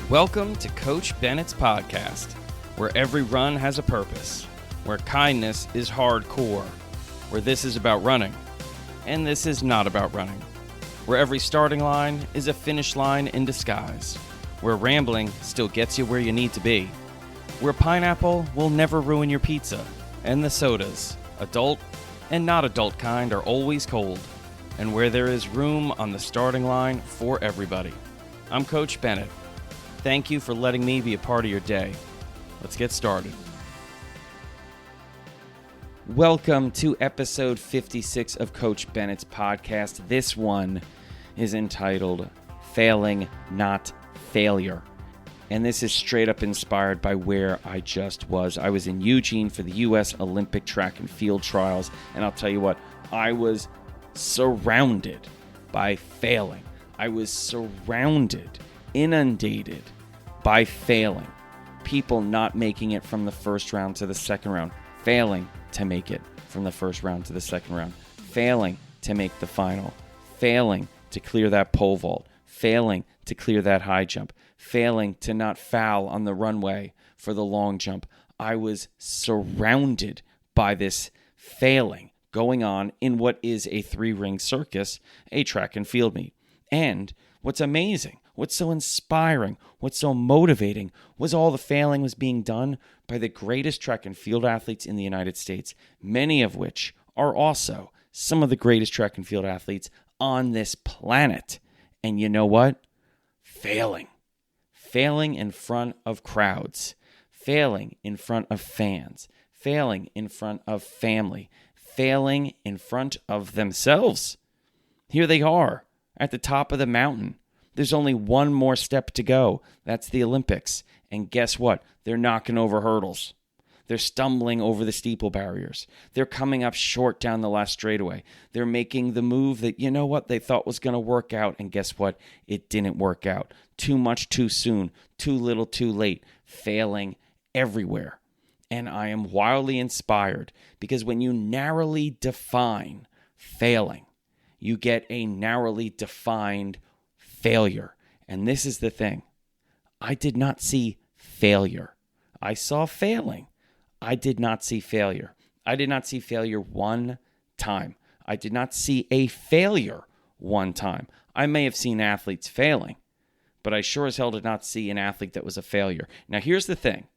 Welcome to Coach Bennett's podcast, where every run has a purpose, where kindness is hardcore, where this is about running, and this is not about running, where every starting line is a finish line in disguise, where rambling still gets you where you need to be, where pineapple will never ruin your pizza, and the sodas, adult and not adult kind, are always cold, and where there is room on the starting line for everybody. I'm Coach Bennett. Thank you for letting me be a part of your day. Let's get started. Welcome to episode 56 of Coach Bennett's podcast. This one is entitled Failing, Not Failure. And this is straight up inspired by where I just was. I was in Eugene for the U.S. Olympic track and field trials. And I'll tell you what, I was surrounded by failing. I was surrounded, inundated by failing. People not making it from the first round to the second round, failing to make it from the first round to the second round, failing to make the final, failing to clear that pole vault, failing to clear that high jump, failing to not foul on the runway for the long jump. I was surrounded by this failing going on in what is a three-ring circus, a track and field meet. And what's amazing, what's so inspiring, what's so motivating was all the failing was being done by the greatest track and field athletes in the United States, many of which are also some of the greatest track and field athletes on this planet. And you know what? Failing in front of crowds, failing in front of fans, failing in front of family, failing in front of themselves. Here they are at the top of the mountain. There's only one more step to go. That's the Olympics. And guess what? They're knocking over hurdles. They're stumbling over the steeple barriers. They're coming up short down the last straightaway. They're making the move that, you know what, they thought was going to work out. And guess what? It didn't work out. Too much too soon. Too little too late. Failing everywhere. And I am wildly inspired because when you narrowly define failing, you get a narrowly defined failure. And this is the thing. I did not see failure. I saw failing. I did not see failure. I did not see failure one time. I did not see a failure one time. I may have seen athletes failing, but I sure as hell did not see an athlete that was a failure. Now, here's the thing,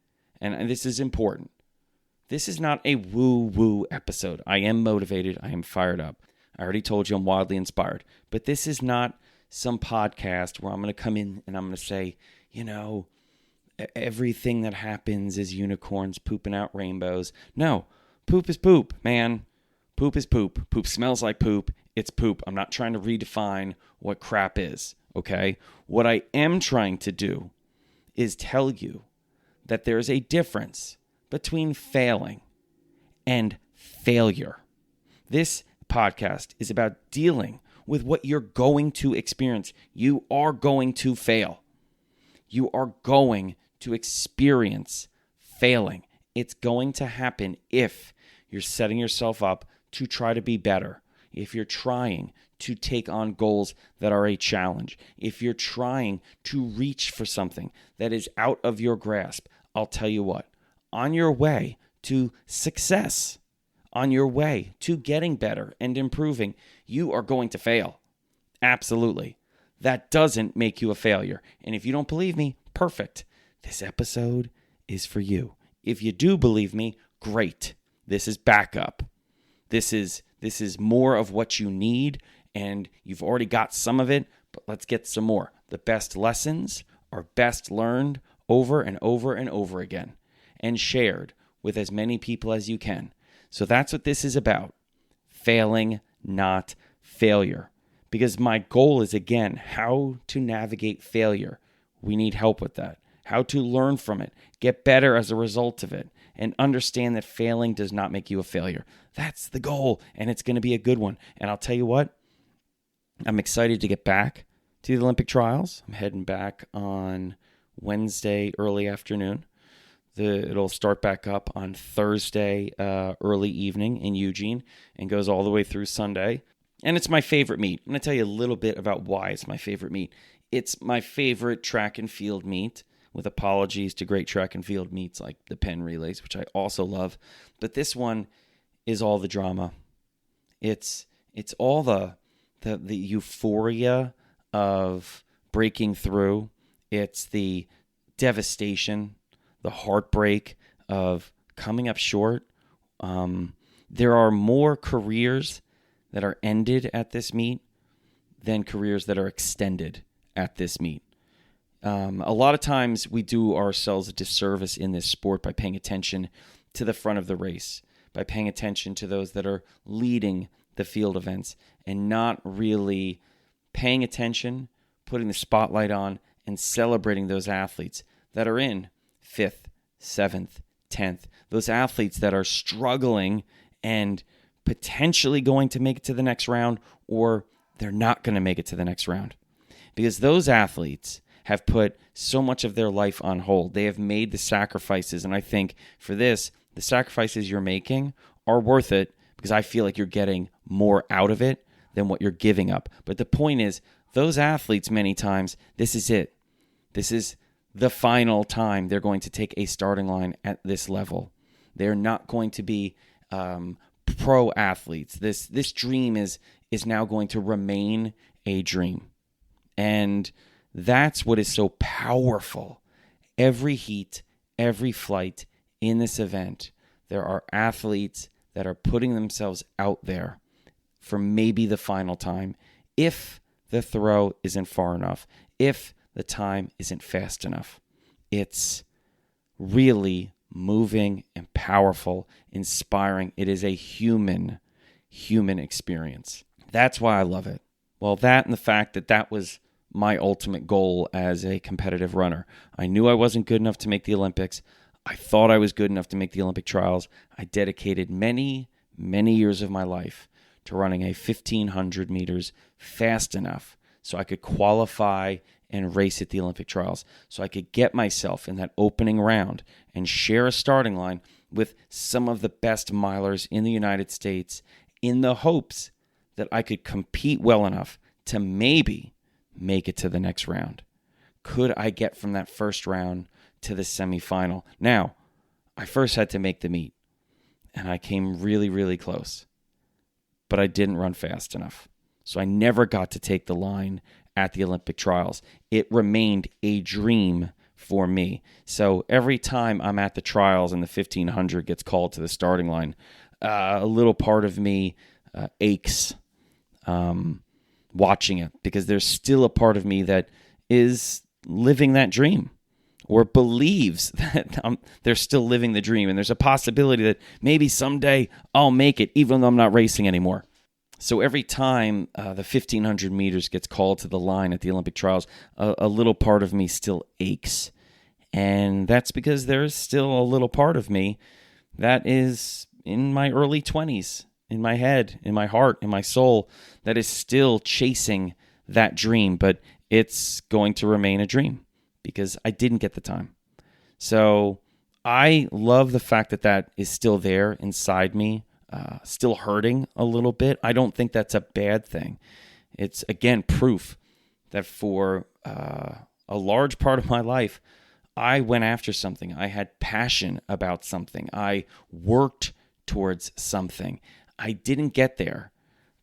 and this is important. This is not a woo-woo episode. I am motivated. I am fired up. I already told you I'm wildly inspired. But this is not some podcast where I'm going to come in and I'm going to say, you know, everything that happens is unicorns pooping out rainbows. No, poop is poop, man. Poop is poop. Poop smells like poop. It's poop. I'm not trying to redefine what crap is, okay? What I am trying to do is tell you that there is a difference between failing and failure. This podcast is about dealing with what you're going to experience. You are going to fail. You are going to experience failing. It's going to happen if you're setting yourself up to try to be better, if you're trying to take on goals that are a challenge, if you're trying to reach for something that is out of your grasp. I'll tell you what, on your way to success, on your way to getting better and improving, you are going to fail. Absolutely. That doesn't make you a failure. And if you don't believe me, perfect. This episode is for you. If you do believe me, great. This is backup. This is more of what you need, and you've already got some of it, but let's get some more. The best lessons are best learned over and over and over again and shared with as many people as you can. So that's what this is about. Failing, not failure. Because my goal is, again, how to navigate failure. We need help with that. How to learn from it, get better as a result of it, and understand that failing does not make you a failure. That's the goal, and it's going to be a good one. And I'll tell you what, I'm excited to get back to the Olympic trials. I'm heading back on Wednesday early afternoon. It'll start back up on Thursday early evening in Eugene and goes all the way through Sunday. And it's my favorite meet. I'm going to tell you a little bit about why it's my favorite meet. It's my favorite track and field meet, with apologies to great track and field meets like the Penn Relays, which I also love. But this one is all the drama. It's all the euphoria of breaking through. It's the devastation, the heartbreak of coming up short. There are more careers that are ended at this meet than careers that are extended at this meet. A lot of times we do ourselves a disservice in this sport by paying attention to the front of the race, by paying attention to those that are leading the field events, and not really paying attention, putting the spotlight on, and celebrating those athletes that are in 5th, 7th, 10th, those athletes that are struggling and potentially going to make it to the next round, or they're not going to make it to the next round. Because those athletes have put so much of their life on hold. They have made the sacrifices, and I think for this, the sacrifices you're making are worth it because I feel like you're getting more out of it than what you're giving up. But the point is, those athletes many times, this is it. This is the final time they're going to take a starting line at this level. They're not going to be pro athletes. This dream is now going to remain a dream. And that's what is so powerful. Every heat, every flight in this event, there are athletes that are putting themselves out there for maybe the final time, if the throw isn't far enough, if the time isn't fast enough. It's really moving and powerful, inspiring. It is a human experience. That's why I love it. Well, that and the fact that was my ultimate goal as a competitive runner. I knew I wasn't good enough to make the Olympics. I thought I was good enough to make the Olympic trials. I dedicated many years of my life to running a 1,500 meters fast enough so I could qualify and race at the Olympic trials, so I could get myself in that opening round and share a starting line with some of the best milers in the United States, in the hopes that I could compete well enough to maybe make it to the next round. Could I get from that first round to the semifinal? Now, I first had to make the meet, and I came really close, but I didn't run fast enough. So I never got to take the line at the Olympic trials. It remained a dream for me. So every time I'm at the trials and the 1,500 gets called to the starting line, a little part of me aches watching it, because there's still a part of me that is living that dream, or believes that they're still living the dream, and there's a possibility that maybe someday I'll make it, even though I'm not racing anymore. So every time the 1,500 meters gets called to the line at the Olympic trials, a little part of me still aches. And that's because there's still a little part of me that is in my early 20s, in my head, in my heart, in my soul, that is still chasing that dream. But it's going to remain a dream because I didn't get the time. So I love the fact that is still there inside me. Still hurting a little bit. I don't think that's a bad thing. It's, again, proof that for a large part of my life, I went after something. I had passion about something. I worked towards something. I didn't get there,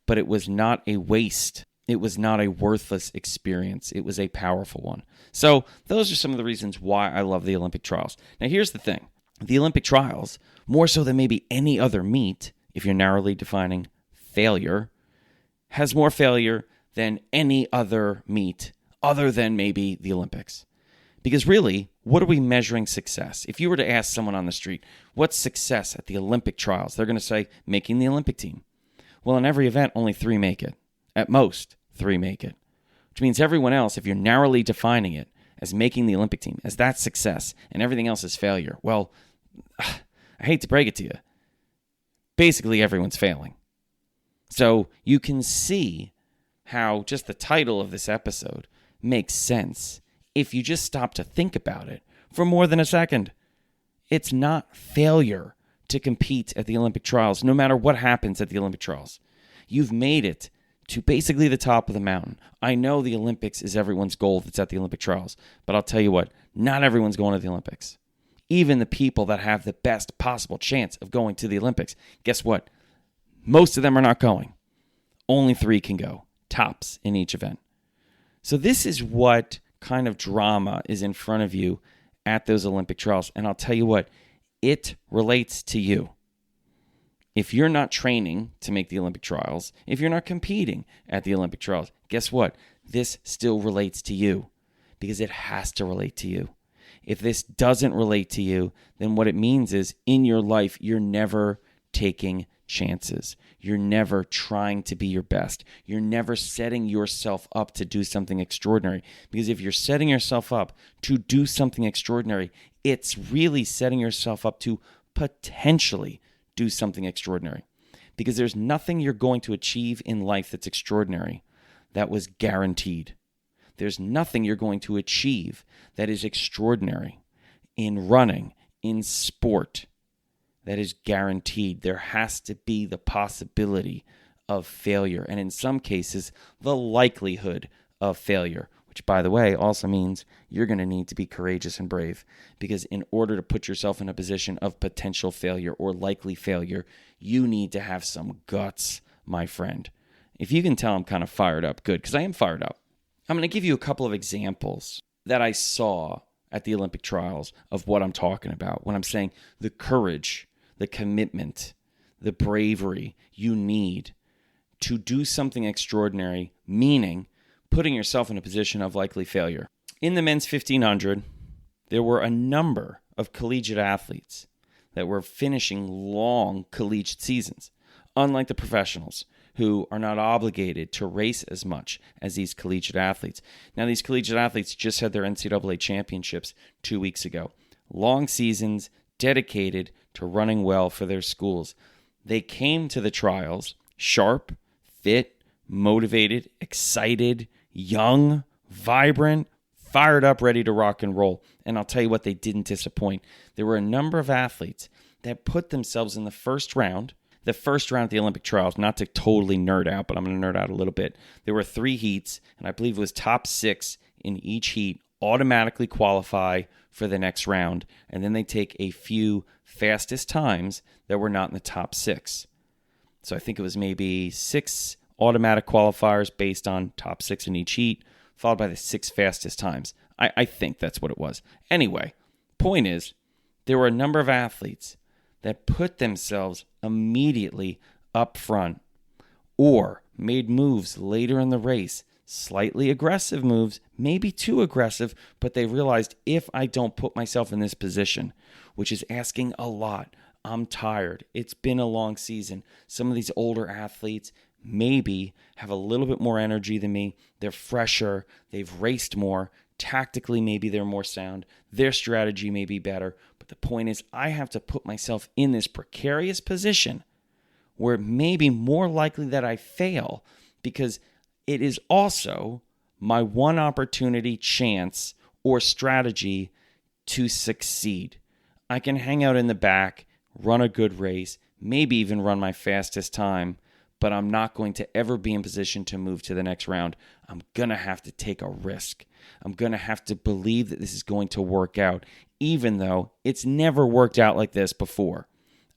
but it was not a waste. It was not a worthless experience. It was a powerful one. So those are some of the reasons why I love the Olympic trials. Now, here's the thing. The Olympic trials, more so than maybe any other meet, if you're narrowly defining failure, has more failure than any other meet other than maybe the Olympics. Because really, what are we measuring success? If you were to ask someone on the street, what's success at the Olympic trials? They're going to say, making the Olympic team. Well, in every event, only 3 make it. At most, 3 make it. Which means everyone else, if you're narrowly defining it as making the Olympic team, as that success, and everything else is failure, well, I hate to break it to you. Basically, everyone's failing. So you can see how just the title of this episode makes sense if you just stop to think about it for more than a second. It's not failure to compete at the Olympic trials, no matter what happens at the Olympic trials. You've made it to basically the top of the mountain. I know the Olympics is everyone's goal that's at the Olympic trials, but I'll tell you what, not everyone's going to the Olympics. Even the people that have the best possible chance of going to the Olympics, guess what? Most of them are not going. Only 3 can go, tops in each event. So this is what kind of drama is in front of you at those Olympic trials. And I'll tell you what, it relates to you. If you're not training to make the Olympic trials, if you're not competing at the Olympic trials, guess what? This still relates to you because it has to relate to you. If this doesn't relate to you, then what it means is in your life, you're never taking chances. You're never trying to be your best. You're never setting yourself up to do something extraordinary. Because if you're setting yourself up to do something extraordinary, it's really setting yourself up to potentially do something extraordinary. Because there's nothing you're going to achieve in life that's extraordinary that was guaranteed. There's nothing you're going to achieve that is extraordinary in running, in sport, that is guaranteed. There has to be the possibility of failure, and in some cases, the likelihood of failure, which, by the way, also means you're going to need to be courageous and brave, because in order to put yourself in a position of potential failure or likely failure, you need to have some guts, my friend. If you can tell I'm kind of fired up, good, because I am fired up. I'm going to give you a couple of examples that I saw at the Olympic trials of what I'm talking about when I'm saying the courage, the commitment, the bravery you need to do something extraordinary, meaning putting yourself in a position of likely failure. In the men's 1500, there were a number of collegiate athletes that were finishing long collegiate seasons, unlike the professionals who are not obligated to race as much as these collegiate athletes. Now, these collegiate athletes just had their NCAA championships 2 weeks ago. Long seasons dedicated to running well for their schools. They came to the trials sharp, fit, motivated, excited, young, vibrant, fired up, ready to rock and roll. And I'll tell you what, they didn't disappoint. There were a number of athletes that put themselves in the first round at the Olympic trials, not to totally nerd out, but I'm going to nerd out a little bit. There were 3 heats, and I believe it was top 6 in each heat automatically qualify for the next round, and then they take a few fastest times that were not in the top 6. So I think it was maybe 6 automatic qualifiers based on top 6 in each heat, followed by the 6 fastest times. I think that's what it was. Anyway, point is, there were a number of athletes that put themselves immediately up front or made moves later in the race, slightly aggressive moves, maybe too aggressive, but they realized if I don't put myself in this position, which is asking a lot, I'm tired, it's been a long season. Some of these older athletes maybe have a little bit more energy than me. They're fresher, they've raced more. Tactically, maybe they're more sound. Their strategy may be better. But the point is, I have to put myself in this precarious position where it may be more likely that I fail because it is also my one opportunity, chance, or strategy to succeed. I can hang out in the back, run a good race, maybe even run my fastest time, but I'm not going to ever be in position to move to the next round. I'm going to have to take a risk. I'm going to have to believe that this is going to work out, even though it's never worked out like this before.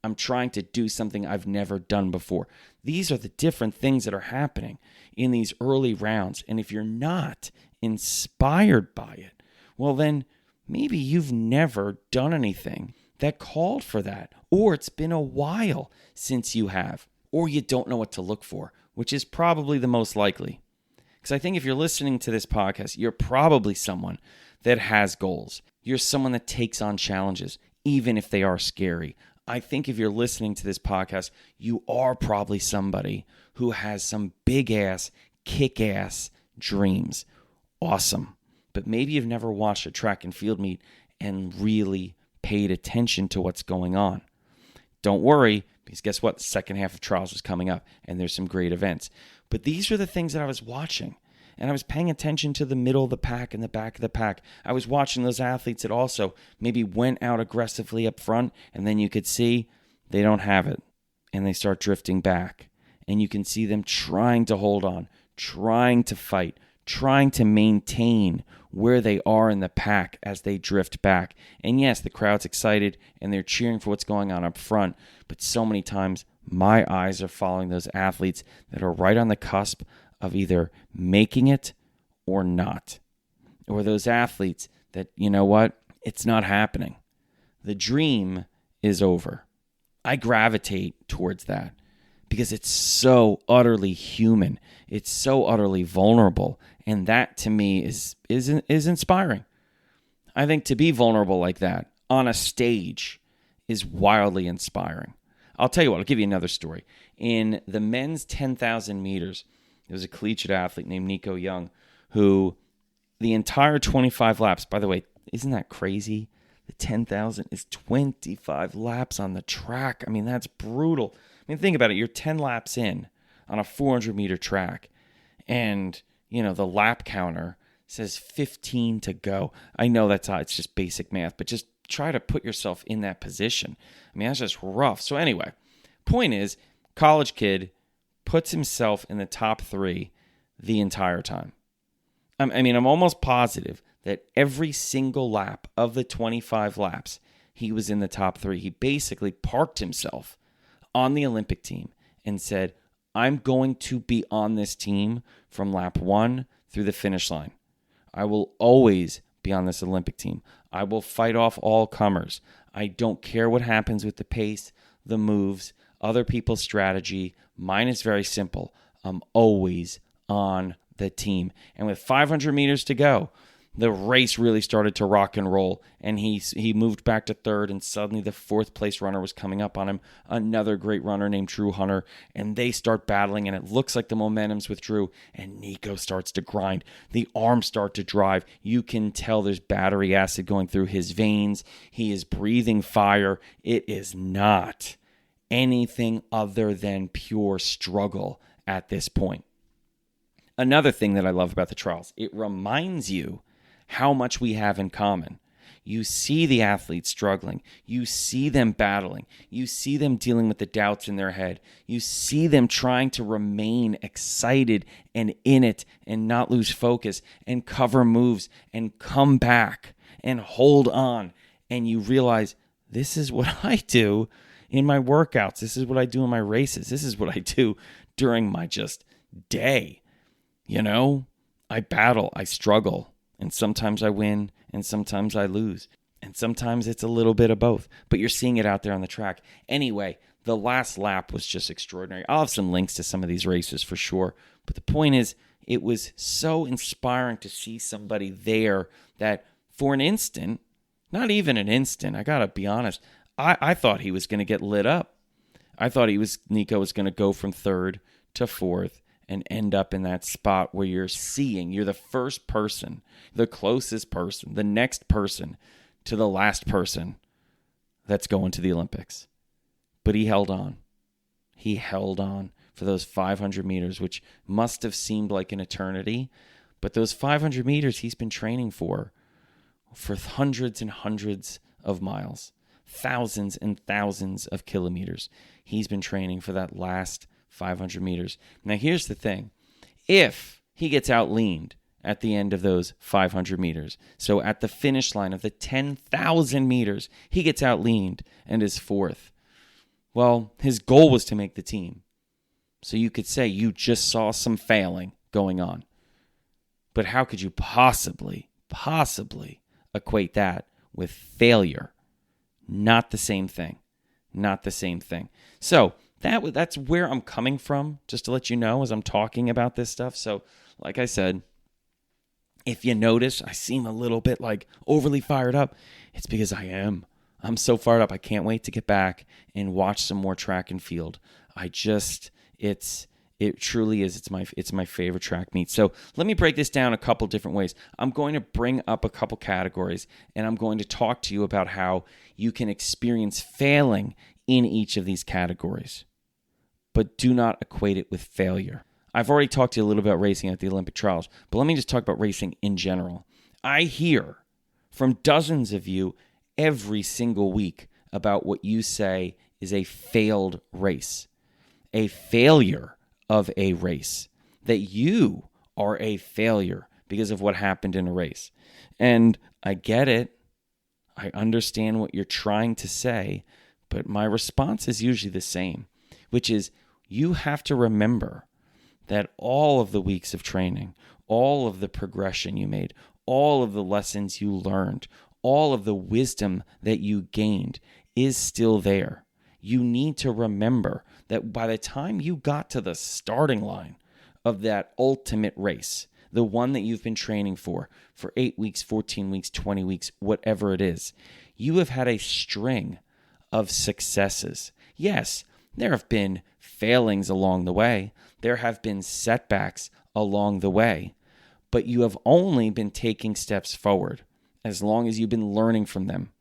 I'm trying to do something I've never done before. These are the different things that are happening in these early rounds. And if you're not inspired by it, well, then maybe you've never done anything that called for that, or it's been a while since you have. Or you don't know what to look for, which is probably the most likely. Because I think if you're listening to this podcast, you're probably someone that has goals. You're someone that takes on challenges, even if they are scary. I think if you're listening to this podcast, you are probably somebody who has some big-ass, kick-ass dreams. Awesome. But maybe you've never watched a track and field meet and really paid attention to what's going on. Don't worry, because guess what? The second half of trials was coming up, and there's some great events. But these are the things that I was watching, and I was paying attention to the middle of the pack and the back of the pack. I was watching those athletes that also maybe went out aggressively up front, and then you could see they don't have it, and they start drifting back. and you can see them trying to hold on, trying to fight, trying to maintain where they are in the pack as they drift back. And yes, the crowd's excited and they're cheering for what's going on up front, but so many times my eyes are following those athletes that are right on the cusp of either making it or not. Or those athletes that, you know what, it's not happening. The dream is over. I gravitate towards that because it's so utterly human. It's so utterly vulnerable. And that to me is inspiring. I think to be vulnerable like that on a stage is wildly inspiring. I'll tell you what, I'll give you another story. In the men's 10,000 meters, there was a collegiate athlete named Nico Young who the entire 25 laps, by the way, isn't that crazy? The 10,000 is 25 laps on the track. I mean, that's brutal. I mean, think about it. You're 10 laps in on a 400-meter track, and, you know, the lap counter says 15 to go. I know it's just basic math, but just try to put yourself in that position. I mean, that's just rough. So anyway, point is, college kid puts himself in the top 3 the entire time. I mean, I'm almost positive that every single lap of the 25 laps, he was in the top 3. He basically parked himself on the Olympic team and said, I'm going to be on this team from lap 1 through the finish line. I will always be on this Olympic team. I will fight off all comers. I don't care what happens with the pace, the moves, other people's strategy. Mine is very simple. I'm always on the team. And with 500 meters to go, the race really started to rock and roll, and he moved back to 3rd, and suddenly the 4th place runner was coming up on him, another great runner named Drew Hunter, and they start battling, and it looks like the momentum's with Drew, and Nico starts to grind. The arms start to drive. You can tell there's battery acid going through his veins. He is breathing fire. It is not anything other than pure struggle at this point. Another thing that I love about the trials, it reminds you how much we have in common. You see the athletes struggling. You see them battling. You see them dealing with the doubts in their head. You see them trying to remain excited and in it and not lose focus and cover moves and come back and hold on. And you realize this is what I do in my workouts. This is what I do in my races. This is what I do during my just day. You know, I battle, I struggle. And sometimes I win, and sometimes I lose. And sometimes it's a little bit of both. But you're seeing it out there on the track. Anyway, the last lap was just extraordinary. I'll have some links to some of these races for sure. But the point is, it was so inspiring to see somebody there that for an instant, not even an instant, I got to be honest, I thought he was going to get lit up. I thought Nico was going to go from 3rd to 4th. And end up in that spot where you're the first person, the closest person, the next person to the last person that's going to the Olympics. But he held on. He held on for those 500 meters, which must have seemed like an eternity. But those 500 meters he's been training for hundreds and hundreds of miles, thousands and thousands of kilometers. He's been training for that last 500 meters. Now, here's the thing. If he gets out-leaned at the end of those 500 meters, so at the finish line of the 10,000 meters, he gets out-leaned and is 4th. Well, his goal was to make the team. So you could say you just saw some failing going on. But how could you possibly equate that with failure? Not the same thing. Not the same thing. So, that's where I'm coming from, just to let you know as I'm talking about this stuff. So, like I said, if you notice, I seem a little bit like overly fired up. It's because I am. I'm so fired up. I can't wait to get back and watch some more track and field. It truly is. It's my favorite track meet. So let me break this down a couple different ways. I'm going to bring up a couple categories, and I'm going to talk to you about how you can experience failing in each of these categories. But do not equate it with failure. I've already talked to you a little about racing at the Olympic trials, but let me just talk about racing in general. I hear from dozens of you every single week about what you say is a failed race. a failure of a race, that you are a failure because of what happened in a race. And I get it. I understand what you're trying to say, but my response is usually the same, which is you have to remember that all of the weeks of training, all of the progression you made, all of the lessons you learned, all of the wisdom that you gained is still there. You need to remember that by the time you got to the starting line of that ultimate race, the one that you've been training for 8 weeks, 14 weeks, 20 weeks, whatever it is, you have had a string of successes. Yes, there have been failings along the way. There have been setbacks along the way, but you have only been taking steps forward as long as you've been learning from them,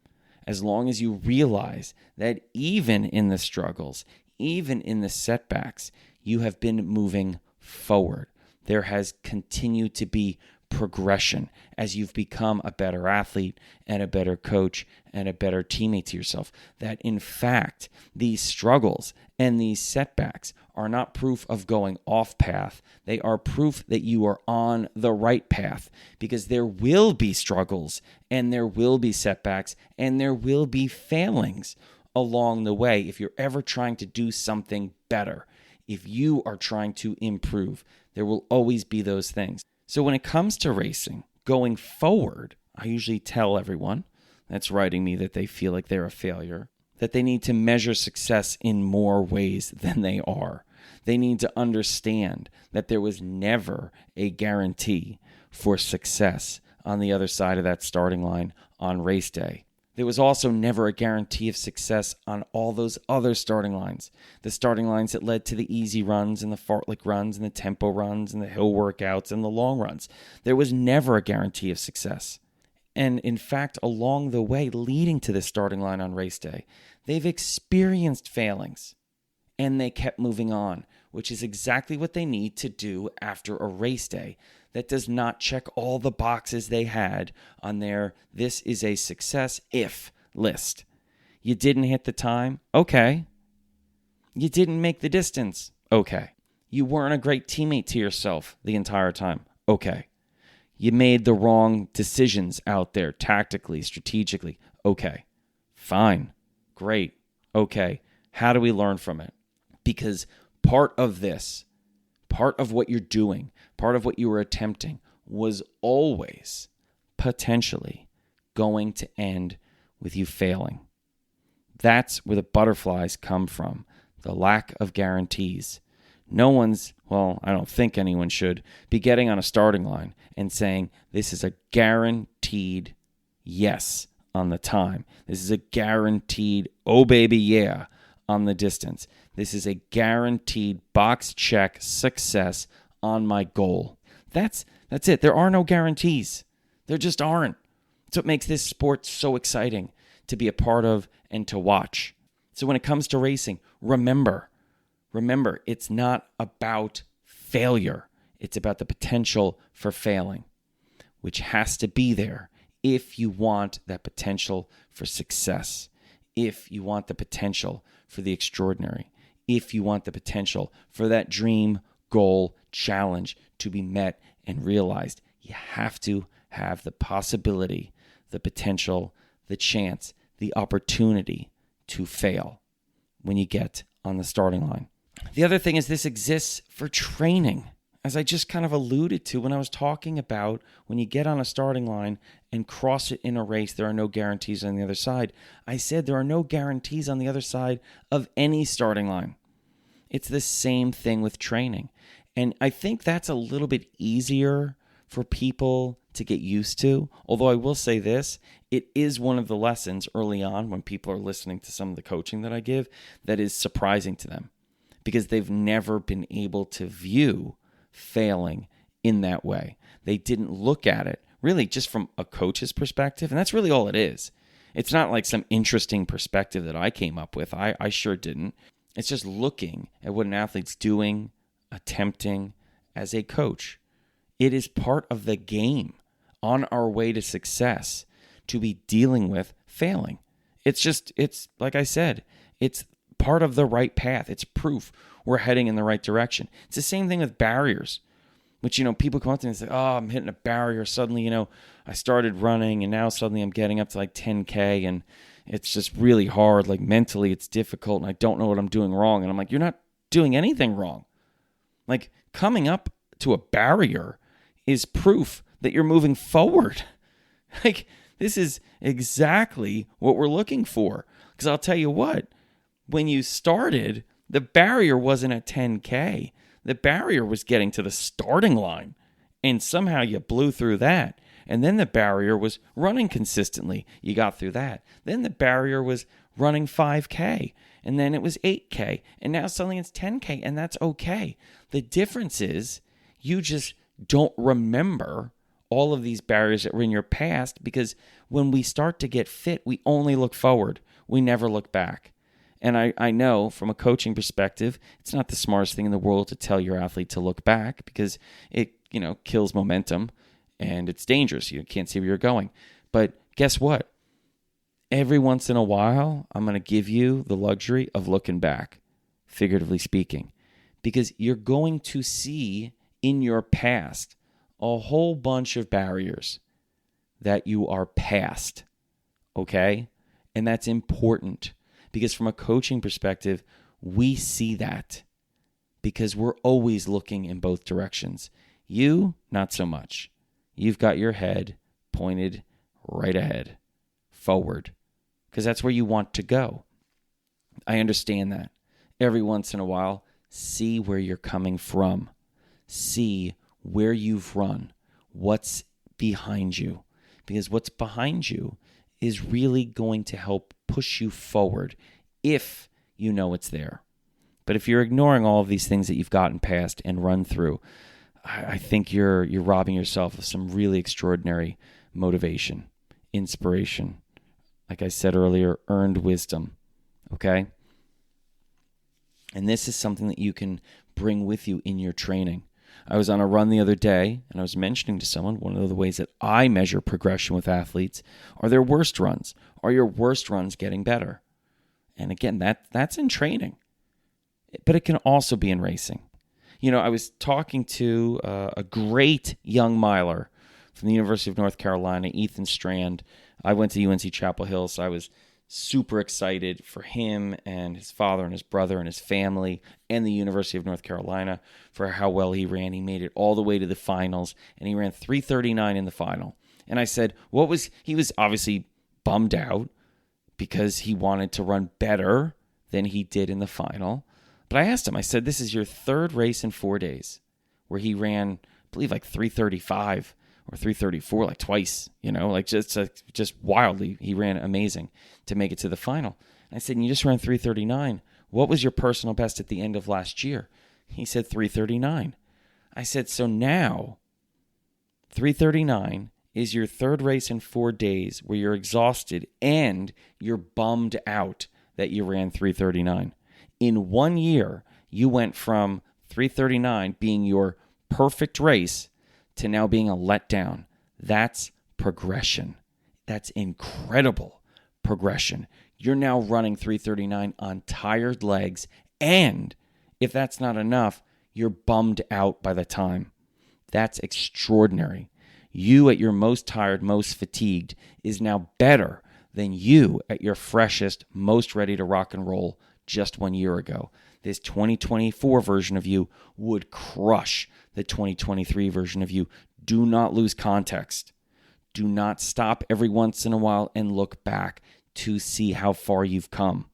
as long as you realize that even in the struggles, even in the setbacks, you have been moving forward. There has continued to be progression as you've become a better athlete and a better coach and a better teammate to yourself. That in fact, these struggles and these setbacks are not proof of going off path. They are proof that you are on the right path, because there will be struggles and there will be setbacks and there will be failings along the way if you're ever trying to do something better. If you are trying to improve, there will always be those things. So when it comes to racing, going forward, I usually tell everyone that's writing me that they feel like they're a failure, that they need to measure success in more ways than they are. They need to understand that there was never a guarantee for success on the other side of that starting line on race day. There was also never a guarantee of success on all those other starting lines. The starting lines that led to the easy runs and the fartlek runs and the tempo runs and the hill workouts and the long runs. There was never a guarantee of success. And in fact, along the way leading to the starting line on race day, they've experienced failings and they kept moving on, which is exactly what they need to do after a race day that does not check all the boxes they had on their "this is a success if" list. You didn't hit the time? Okay. You didn't make the distance? Okay. You weren't a great teammate to yourself the entire time? Okay. You made the wrong decisions out there tactically, strategically? Okay. Fine. Great. Okay. How do we learn from it? Because part of this, part of what you're doing, part of what you were attempting was always potentially going to end with you failing. That's where the butterflies come from, the lack of guarantees. No one's, well, I don't think anyone should be getting on a starting line and saying, this is a guaranteed yes on the time. This is a guaranteed, oh baby, yeah, on the distance. This is a guaranteed box check success on my goal. That's it. There are no guarantees. There just aren't. That's what makes this sport so exciting to be a part of and to watch. So when it comes to racing, remember, it's not about failure. It's about the potential for failing, which has to be there if you want that potential for success, if you want the potential for the extraordinary, if you want the potential for that dream, goal, challenge to be met and realized. You have to have the possibility, the potential, the chance, the opportunity to fail when you get on the starting line. The other thing is this exists for training. As I just kind of alluded to when I was talking about when you get on a starting line and cross it in a race, there are no guarantees on the other side. I said there are no guarantees on the other side of any starting line. It's the same thing with training. And I think that's a little bit easier for people to get used to. Although I will say this, it is one of the lessons early on when people are listening to some of the coaching that I give that is surprising to them because they've never been able to view failing in that way. They didn't look at it really just from a coach's perspective, and that's really all it is. It's not like some interesting perspective that I came up with. I sure didn't. It's just looking at what an athlete's doing, attempting as a coach. It is part of the game on our way to success to be dealing with failing. It's like I said, it's part of the right path. It's proof we're heading in the right direction. It's the same thing with barriers, which, people come up to me and say, oh, I'm hitting a barrier. Suddenly, I started running and now suddenly I'm getting up to like 10K and it's just really hard. Like mentally it's difficult and I don't know what I'm doing wrong. And I'm like, you're not doing anything wrong. Like coming up to a barrier is proof that you're moving forward. Like this is exactly what we're looking for. Because I'll tell you what, when you started, the barrier wasn't at 10K. The barrier was getting to the starting line. And somehow you blew through that. And then the barrier was running consistently. You got through that. Then the barrier was running 5K. And then it was 8K. And now suddenly it's 10K. And that's okay. The difference is you just don't remember all of these barriers that were in your past, because when we start to get fit, we only look forward. We never look back. And I know from a coaching perspective, it's not the smartest thing in the world to tell your athlete to look back, because it, kills momentum and it's dangerous. You can't see where you're going. But guess what? Every once in a while, I'm going to give you the luxury of looking back, figuratively speaking, because you're going to see in your past a whole bunch of barriers that you are past, okay? And that's important, because from a coaching perspective, we see that because we're always looking in both directions. You, not so much. You've got your head pointed right ahead, forward, because that's where you want to go. I understand that. Every once in a while, see where you're coming from. See where you've run, what's behind you, because what's behind you is really going to help push you forward if you know it's there. But if you're ignoring all of these things that you've gotten past and run through, I think you're robbing yourself of some really extraordinary motivation, inspiration. Like I said earlier, earned wisdom, okay? And this is something that you can bring with you in your training. I was on a run the other day, and I was mentioning to someone one of the ways that I measure progression with athletes are their worst runs. Are your worst runs getting better? And again, that's in training, but it can also be in racing. I was talking to a great young miler from the University of North Carolina, Ethan Strand. I went to UNC Chapel Hill, so I was super excited for him and his father and his brother and his family and the University of North Carolina for how well he ran. He made it all the way to the finals, and he ran 3:39 in the final. And I said, he was obviously bummed out because he wanted to run better than he did in the final. But I asked him, I said, this is your third race in 4 days where he ran, I believe, like 3:35 or 3:34, like twice, just wildly. He ran amazing to make it to the final. And I said, you just ran 3:39. What was your personal best at the end of last year? He said 3:39. I said, so now 3:39 is your third race in 4 days where you're exhausted and you're bummed out that you ran 3:39. In 1 year, you went from 3:39 being your perfect race to now being a letdown. That's progression. That's incredible progression. You're now running 3:39 on tired legs, and if that's not enough, you're bummed out by the time. That's extraordinary. You at your most tired, most fatigued is now better than you at your freshest, most ready to rock and roll just 1 year ago. This 2024 version of you would crush the 2023 version of you. Do not lose context. Do not stop every once in a while and look back to see how far you've come.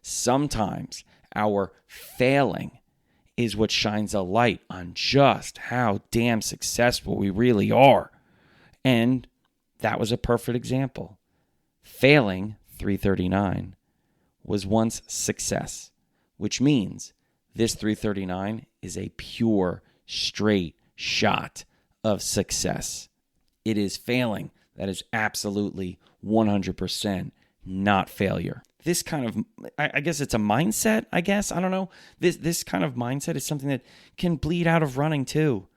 Sometimes our failing is what shines a light on just how damn successful we really are. And that was a perfect example. Failing 3:39 was once success, which means this 3:39 is a pure, straight shot of success. It is failing that is absolutely 100% not failure. This kind of, I guess it's a mindset, I don't know. This kind of mindset is something that can bleed out of running too.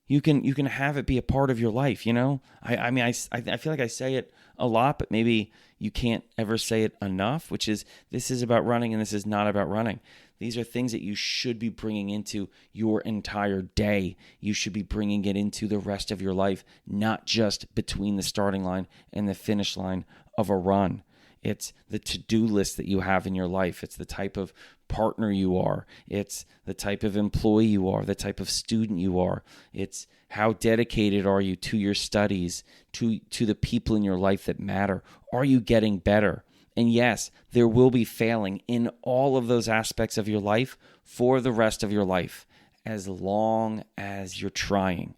You can have it be a part of your life, I mean, I feel like I say it a lot, but maybe you can't ever say it enough, which is this is about running and this is not about running. These are things that you should be bringing into your entire day. You should be bringing it into the rest of your life, not just between the starting line and the finish line of a run. It's the to-do list that you have in your life. It's the type of partner you are. It's the type of employee you are, the type of student you are. It's how dedicated are you to your studies, to the people in your life that matter. Are you getting better? And yes, there will be failing in all of those aspects of your life for the rest of your life, as long as you're trying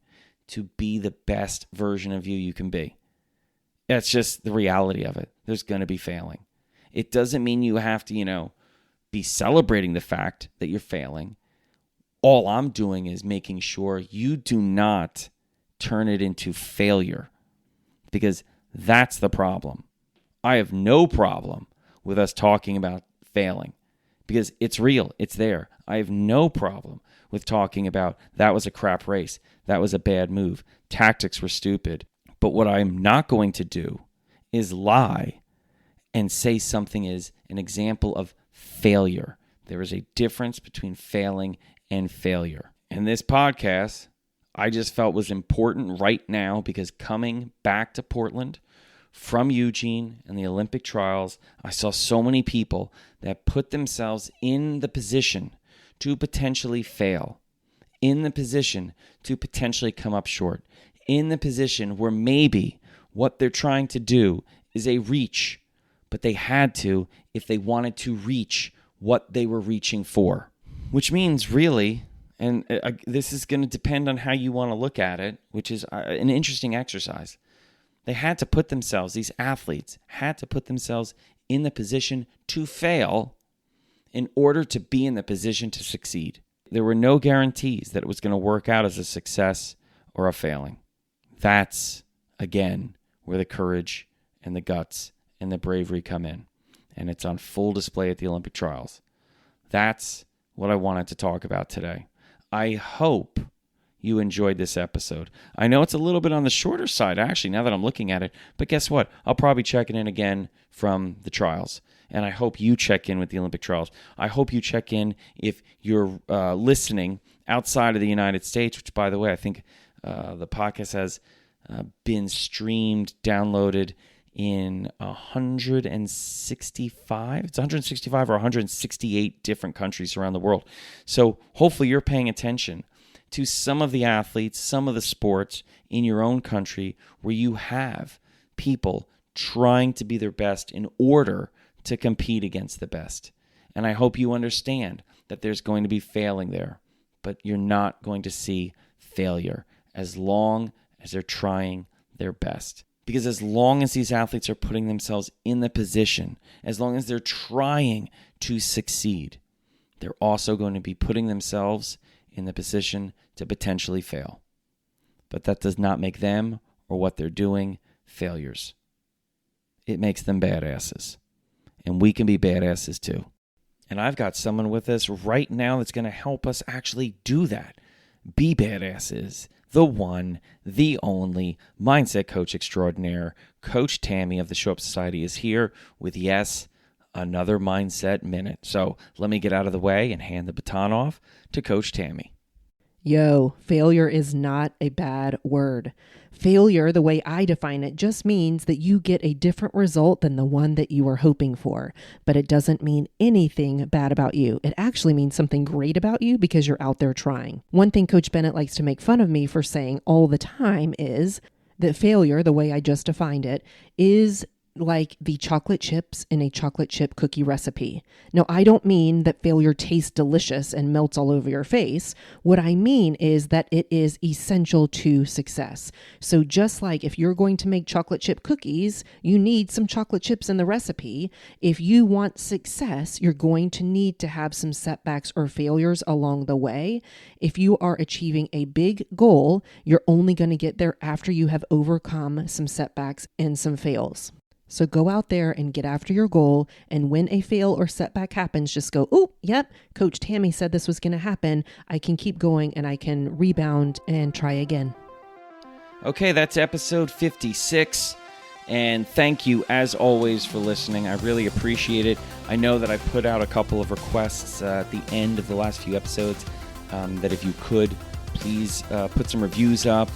to be the best version of you can be. That's just the reality of it. There's going to be failing. It doesn't mean you have to, be celebrating the fact that you're failing. All I'm doing is making sure you do not turn it into failure, because that's the problem. I have no problem with us talking about failing because it's real. It's there. I have no problem with talking about that was a crap race. That was a bad move. Tactics were stupid. But what I'm not going to do is lie and say something is an example of failure. There is a difference between failing and failure. And this podcast, I just felt was important right now because coming back to Portland from Eugene and the Olympic trials, I saw so many people that put themselves in the position to potentially fail, in the position to potentially come up short, in the position where maybe what they're trying to do is a reach, but they had to if they wanted to reach what they were reaching for, which means really, and this is going to depend on how you want to look at it, which is an interesting exercise. They had to put themselves, these athletes had to put themselves in the position to fail in order to be in the position to succeed. There were no guarantees that it was going to work out as a success or a failing. That's, again, where the courage and the guts and the bravery come in. And it's on full display at the Olympic trials. That's what I wanted to talk about today. I hope you enjoyed this episode. I know it's a little bit on the shorter side, actually, now that I'm looking at it. But guess what? I'll probably check it in again from the trials. And I hope you check in with the Olympic trials. I hope you check in if you're listening outside of the United States, which, by the way, I think the podcast has been streamed, downloaded in 165. It's 165 or 168 different countries around the world. So hopefully you're paying attention to some of the athletes, some of the sports in your own country where you have people trying to be their best in order to compete against the best. And I hope you understand that there's going to be failing there, but you're not going to see failure as long as they're trying their best. Because as long as these athletes are putting themselves in the position, as long as they're trying to succeed, they're also going to be putting themselves in the position to potentially fail. But that does not make them or what they're doing failures. It makes them badasses. And we can be badasses too. And I've got someone with us right now that's going to help us actually do that. Be badasses. The one, the only mindset coach extraordinaire, Coach Tammy of the Show Up Society is here with, yes, another Mindset Minute. So let me get out of the way and hand the baton off to Coach Tammy. Yo, failure is not a bad word. Failure, the way I define it, just means that you get a different result than the one that you were hoping for. But it doesn't mean anything bad about you. It actually means something great about you because you're out there trying. One thing Coach Bennett likes to make fun of me for saying all the time is that failure, the way I just defined it, is like the chocolate chips in a chocolate chip cookie recipe. Now, I don't mean that failure tastes delicious and melts all over your face. What I mean is that it is essential to success. So just like if you're going to make chocolate chip cookies, you need some chocolate chips in the recipe. If you want success, you're going to need to have some setbacks or failures along the way. If you are achieving a big goal, you're only going to get there after you have overcome some setbacks and some fails. So go out there and get after your goal. And when a fail or setback happens, just go, oh, yep, Coach Tammy said this was going to happen. I can keep going and I can rebound and try again. Okay, that's episode 56. And thank you, as always, for listening. I really appreciate it. I know that I put out a couple of requests at the end of the last few episodes that if you could, please put some reviews up.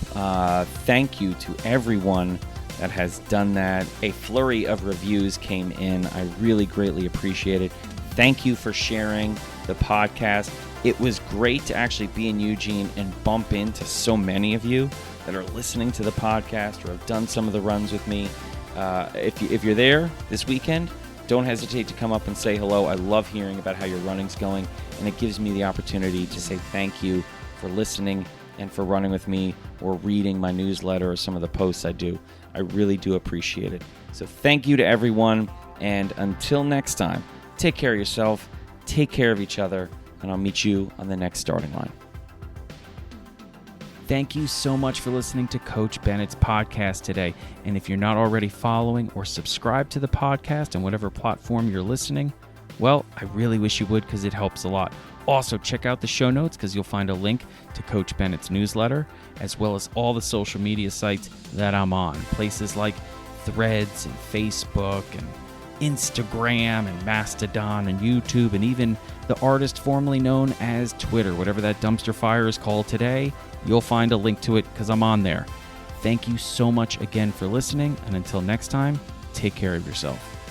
Thank you to everyone that has done that. A flurry of reviews came in. I really greatly appreciate it. Thank you for sharing the podcast. It was great to actually be in Eugene and bump into so many of you that are listening to the podcast or have done some of the runs with me. If you're there this weekend, don't hesitate to come up and say hello. I love hearing about how your running's going, and it gives me the opportunity to say thank you for listening and for running with me or reading my newsletter or some of the posts I do. I really do appreciate it. So thank you to everyone, and until next time, take care of yourself, take care of each other, and I'll meet you on the next starting line. Thank you so much for listening to Coach Bennett's podcast today. And if you're not already following or subscribed to the podcast on whatever platform you're listening, well, I really wish you would because it helps a lot. Also, check out the show notes because you'll find a link to Coach Bennett's newsletter, as well as all the social media sites that I'm on. Places like Threads and Facebook and Instagram and Mastodon and YouTube, and even the artist formerly known as Twitter, whatever that dumpster fire is called today. You'll find a link to it because I'm on there. Thank you so much again for listening, and until next time, take care of yourself.